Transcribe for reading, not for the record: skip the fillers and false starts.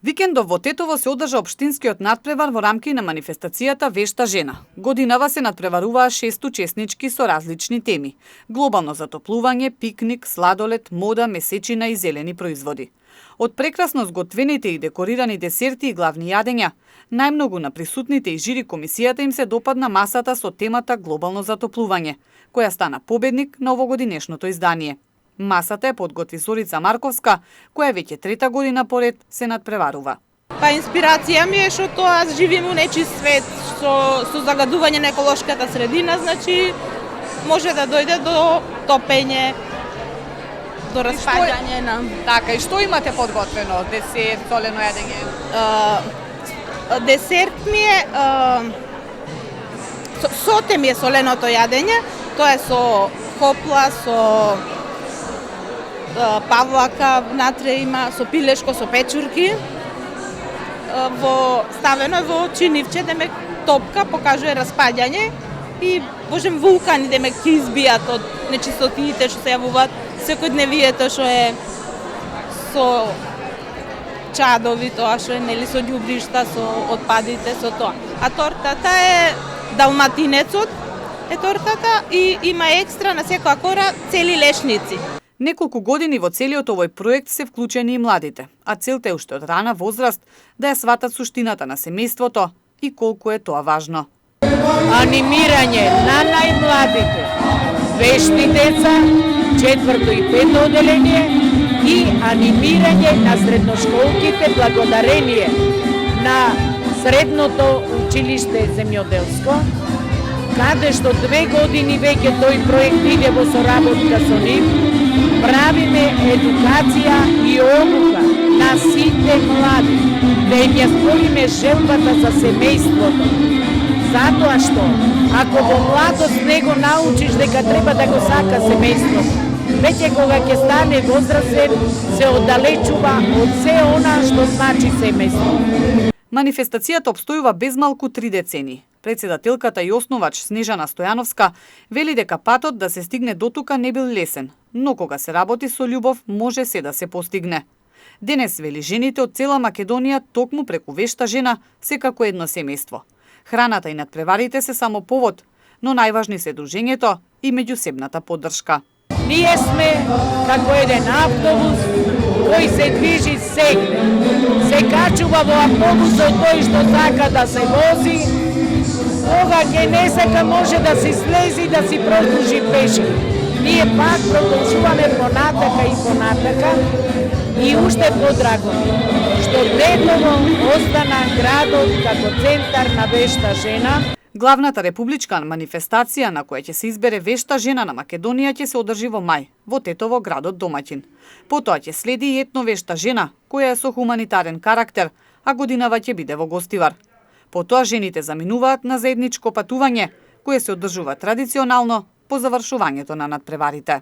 Викендов во Тетово се одржа општинскиот надпревар во рамки на манифестацијата Вешта жена. Годинава се надпреваруваа 6 учеснички со различни теми: глобално затоплување, пикник, сладолед, мода, месечина и зелени производи. Од прекрасно зготвените и декорирани десерти и главни јадења, најмногу на присутните и жири комисијата им се допадна масата со темата глобално затоплување, која стана победник на овогодинешното издание. Масата е подготви Зорица Марковска, која веќе трета година поред се надпреварува. Па инспирација ми е што тоа аз живеам у нечи свет со загадување на еколошката средина, значи може да дојде до топење, до распаѓање на... Така, и што имате подготвено? Десерт, солено јадење? Десерт ми е... Соте ми е соленото јадење, тоа е со хопла, со павлака, внатре има со пилешко, со печурки. Ставено е во чинивче, демек топка, покажува распаѓање и можем вулкани демек ќе избијат од нечистотиите што се јавуваат секојдневието што е со чадови, тоа што е нели со ѓубришта, со отпадите, со тоа. А тортата е далматинецот, е тортата и има екстра на секоја кора цели лешници. Неколку години во целиот овој проект се вклучени и младите, а целта е уште од рана возраст да ја сватат суштината на семејството и колку е тоа важно. Анимирање на најмладите, вешти деца, 4 и 5 оделение и анимирање на средношколките благодарение на Средното училиште земјоделско, каде што 2 години веќе тој проект иде во соработка со нив. Правиме едукација и обука на сите млади, да им ја створиме желбата за семејството. Затоа што, ако во младост не го научиш дека треба да го сака семејството, веќе кога ќе стане возрастен, се оддалечува од се она што значи семејство. Манифестацијата обстојува безмалку 3 децени. Председателката и основач Снежана Стојановска вели дека патот да се стигне дотука не бил лесен, но кога се работи со љубов може се да се постигне. Денес, вели, жените од цела Македонија токму преку Вешта жена се како едно семејство. Храната и надпреварите се само повод, но најважни се дружењето и меѓусебната поддршка. Ние сме како еден автобус кој се движи сегде. Се качува во автобусот тој што сака да се вози, кога ќе не сака може да си слези да си продолжи пешки. Ние пак продолжуваме понатака и понатака и уште подраго што Тетово остана градот како центар на Вешта жена. Главната републичка манифестација на која ќе се избере Вешта жена на Македонија ќе се одржи во мај, во Тетово, градот домаќин. Потоа ќе следи и етно Вешта жена, која е со хуманитарен карактер, а годинава ќе биде во Гостивар. Потоа жените заминуваат на заедничко патување, кое се одржува традиционално по завршувањето на надпреварите.